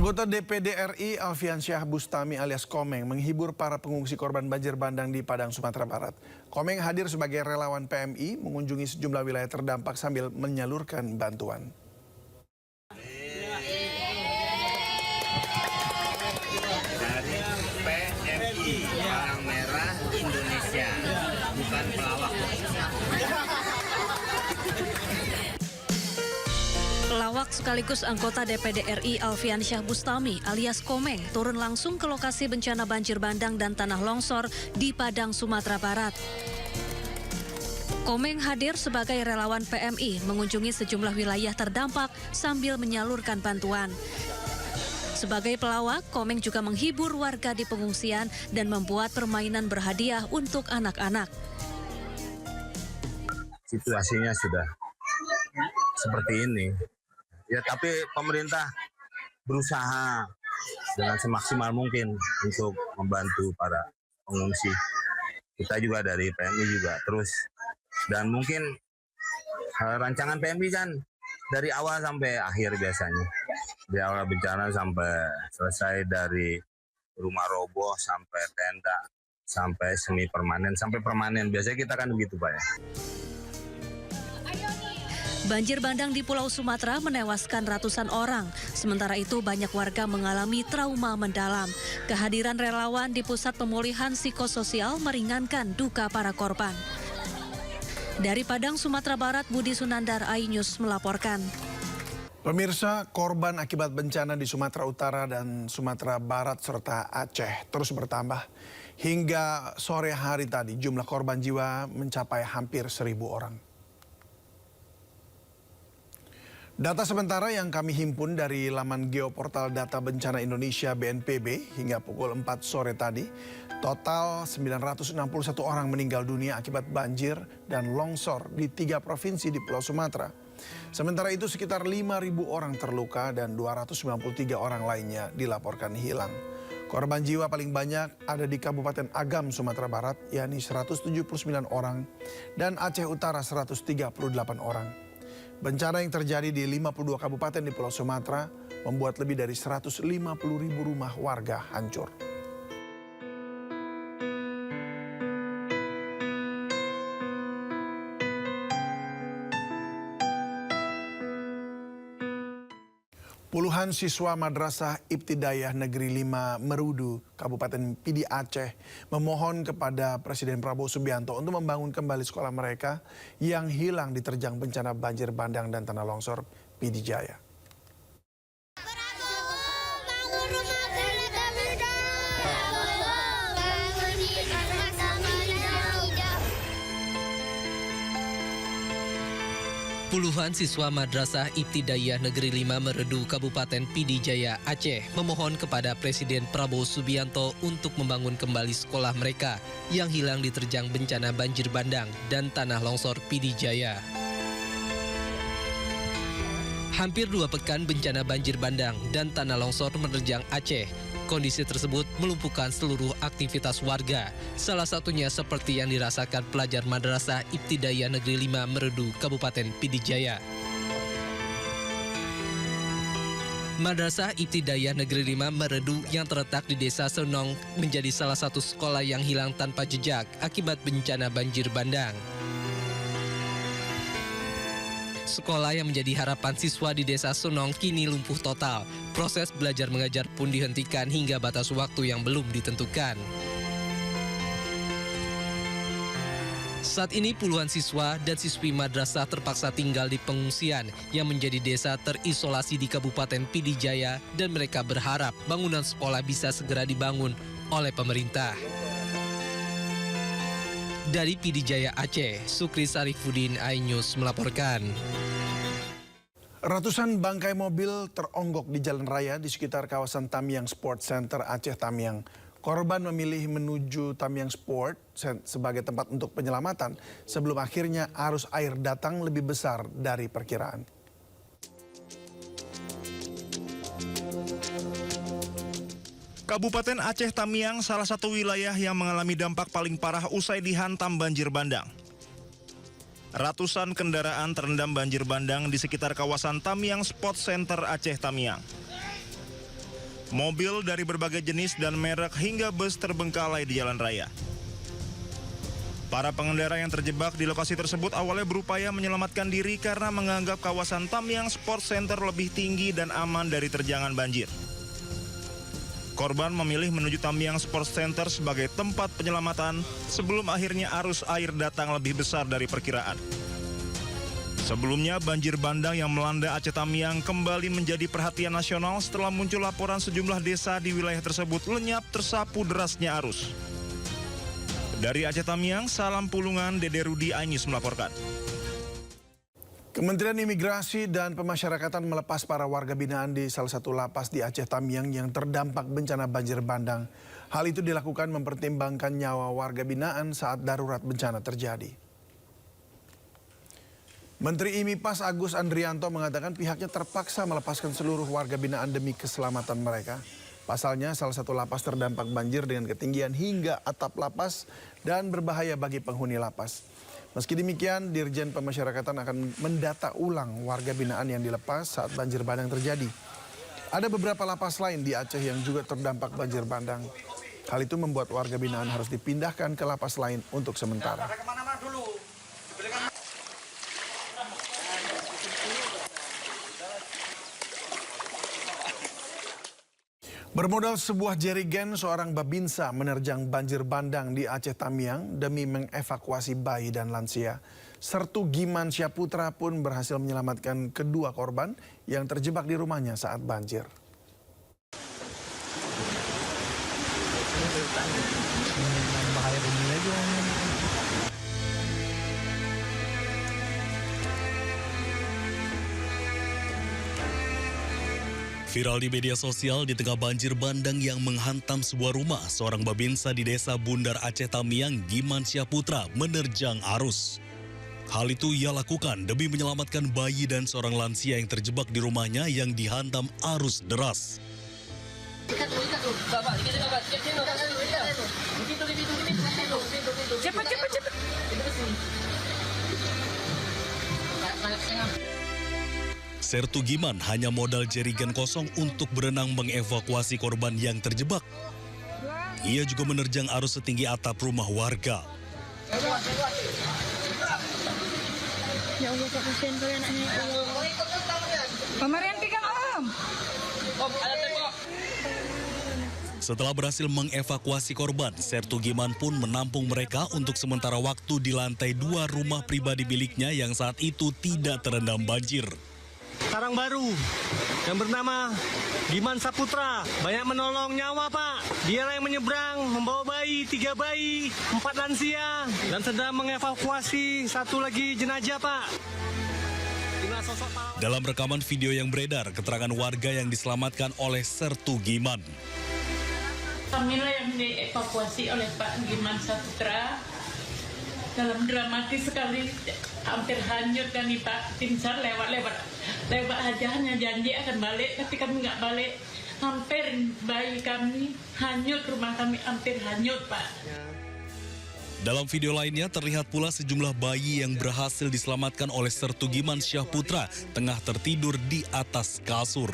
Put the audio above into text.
Anggota DPD RI Alfiansyah Bustami alias Komeng menghibur para pengungsi korban banjir bandang di Padang, Sumatera Barat. Komeng hadir sebagai relawan PMI mengunjungi sejumlah wilayah terdampak sambil menyalurkan bantuan. Dari PMI, Palang Merah Indonesia, bukan pelawak. Pelawak sekaligus anggota DPD RI Alfiansyah Bustami alias Komeng turun langsung ke lokasi bencana banjir bandang dan tanah longsor di Padang, Sumatera Barat. Komeng hadir sebagai relawan PMI mengunjungi sejumlah wilayah terdampak sambil menyalurkan bantuan. Sebagai pelawak, Komeng juga menghibur warga di pengungsian dan membuat permainan berhadiah untuk anak-anak. Situasinya sudah seperti ini. Ya, tapi pemerintah berusaha dengan semaksimal mungkin untuk membantu para pengungsi. Kita juga dari PMI juga terus. Dan mungkin rancangan PMI kan dari awal sampai akhir biasanya. Dari awal bencana sampai selesai, dari rumah roboh sampai tenda, sampai semi permanen, sampai permanen. Biasanya kita kan begitu, Pak ya. Banjir bandang di Pulau Sumatera menewaskan ratusan orang. Sementara itu banyak warga mengalami trauma mendalam. Kehadiran relawan di Pusat Pemulihan Psikososial meringankan duka para korban. Dari Padang, Sumatera Barat, Budi Sunandar, iNews melaporkan. Pemirsa, korban akibat bencana di Sumatera Utara dan Sumatera Barat serta Aceh terus bertambah. Hingga sore hari tadi jumlah korban jiwa mencapai hampir 1.000 orang. Data sementara yang kami himpun dari laman Geoportal Data Bencana Indonesia BNPB hingga pukul 4 sore tadi, total 961 orang meninggal dunia akibat banjir dan longsor di 3 provinsi di Pulau Sumatera. Sementara itu sekitar 5.000 orang terluka dan 293 orang lainnya dilaporkan hilang. Korban jiwa paling banyak ada di Kabupaten Agam, Sumatera Barat, yakni 179 orang, dan Aceh Utara 138 orang. Bencana yang terjadi di 52 kabupaten di Pulau Sumatera membuat lebih dari 150.000 rumah warga hancur. Puluhan siswa Madrasah Ibtidaiyah Negeri 5 Merudu, Kabupaten Pidi Aceh, memohon kepada Presiden Prabowo Subianto untuk membangun kembali sekolah mereka yang hilang diterjang bencana banjir bandang dan tanah longsor Pidi Jaya. Puluhan siswa Madrasah Ibtidaiyah Negeri 5 Meredu, Kabupaten Pidi Jaya, Aceh memohon kepada Presiden Prabowo Subianto untuk membangun kembali sekolah mereka yang hilang diterjang bencana banjir bandang dan tanah longsor Pidi Jaya. Hampir 2 pekan bencana banjir bandang dan tanah longsor menerjang Aceh. Kondisi tersebut melumpuhkan seluruh aktivitas warga, salah satunya seperti yang dirasakan pelajar Madrasah Ibtidaiyah Negeri 5 Meredu, Kabupaten Pidi Jaya. Madrasah Ibtidaiyah Negeri 5 Meredu yang terletak di Desa Senong menjadi salah satu sekolah yang hilang tanpa jejak akibat bencana banjir bandang. Sekolah yang menjadi harapan siswa di Desa Senong kini lumpuh total. Proses belajar mengajar pun dihentikan hingga batas waktu yang belum ditentukan. Saat ini puluhan siswa dan siswi madrasah terpaksa tinggal di pengungsian yang menjadi desa terisolasi di Kabupaten Pidi Jaya, dan mereka berharap bangunan sekolah bisa segera dibangun oleh pemerintah. Dari Pidi Jaya, Aceh, Sukri Sarifuddin, iNews melaporkan. Ratusan bangkai mobil teronggok di jalan raya di sekitar kawasan Tamiang Sport Center Aceh Tamiang. Korban memilih menuju Tamiang Sport sebagai tempat untuk penyelamatan sebelum akhirnya arus air datang lebih besar dari perkiraan. Kabupaten Aceh Tamiang salah satu wilayah yang mengalami dampak paling parah usai dihantam banjir bandang. Ratusan kendaraan terendam banjir bandang di sekitar kawasan Tamiang Sport Center Aceh Tamiang. Mobil dari berbagai jenis dan merek hingga bus terbengkalai di jalan raya. Para pengendara yang terjebak di lokasi tersebut awalnya berupaya menyelamatkan diri karena menganggap kawasan Tamyang Sports Center lebih tinggi dan aman dari terjangan banjir. Korban memilih menuju Tamyang Sports Center sebagai tempat penyelamatan sebelum akhirnya arus air datang lebih besar dari perkiraan. Sebelumnya, banjir bandang yang melanda Aceh Tamyang kembali menjadi perhatian nasional setelah muncul laporan sejumlah desa di wilayah tersebut lenyap tersapu derasnya arus. Dari Aceh Tamyang, Salam Pulungan, Dede Rudi Ainus melaporkan. Kementerian Imigrasi dan Pemasyarakatan melepas para warga binaan di salah satu lapas di Aceh Tamyang yang terdampak bencana banjir bandang. Hal itu dilakukan mempertimbangkan nyawa warga binaan saat darurat bencana terjadi. Menteri IMIPAS Agus Andrianto mengatakan pihaknya terpaksa melepaskan seluruh warga binaan demi keselamatan mereka. Pasalnya salah satu lapas terdampak banjir dengan ketinggian hingga atap lapas dan berbahaya bagi penghuni lapas. Meski demikian, Dirjen Pemasyarakatan akan mendata ulang warga binaan yang dilepas saat banjir bandang terjadi. Ada beberapa lapas lain di Aceh yang juga terdampak banjir bandang. Hal itu membuat warga binaan harus dipindahkan ke lapas lain untuk sementara. Bermodal sebuah jerigen, seorang babinsa menerjang banjir bandang di Aceh Tamyang demi mengevakuasi bayi dan lansia. Sertu Giman Syaputra pun berhasil menyelamatkan kedua korban yang terjebak di rumahnya saat banjir. Viral di media sosial di tengah banjir bandang yang menghantam sebuah rumah, seorang babinsa di desa Bundar Aceh Tamyang, Giman Syaputra, menerjang arus. Hal itu ia lakukan demi menyelamatkan bayi dan seorang lansia yang terjebak di rumahnya yang dihantam arus deras. Sertu Giman hanya modal jerigen kosong untuk berenang mengevakuasi korban yang terjebak. Ia juga menerjang arus setinggi atap rumah warga. Ya Allah, Kak, kasihan kali anaknya. Kemarin pegang Om. Setelah berhasil mengevakuasi korban, Sertu Giman pun menampung mereka untuk sementara waktu di lantai 2 rumah pribadi miliknya yang saat itu tidak terendam banjir. Sarang baru yang bernama Giman Syaputra banyak menolong nyawa, Pak. Dia yang menyeberang membawa bayi, 3 bayi, 4 lansia dan sedang mengevakuasi 1 lagi jenazah, Pak. Dalam rekaman video yang beredar, keterangan warga yang diselamatkan oleh Sertu Giman. Kamilah yang dievakuasi oleh Pak Giman Syaputra. Dalam dramatis sekali, hampir hanyut kan nih Pak. Tim SAR lewat aja, hanya janji akan balik, tapi kami nggak balik. Hampir bayi kami hanyut, rumah kami hampir hanyut, Pak. Dalam video lainnya terlihat pula sejumlah bayi yang berhasil diselamatkan oleh Sertu Giman Syaputra tengah tertidur di atas kasur.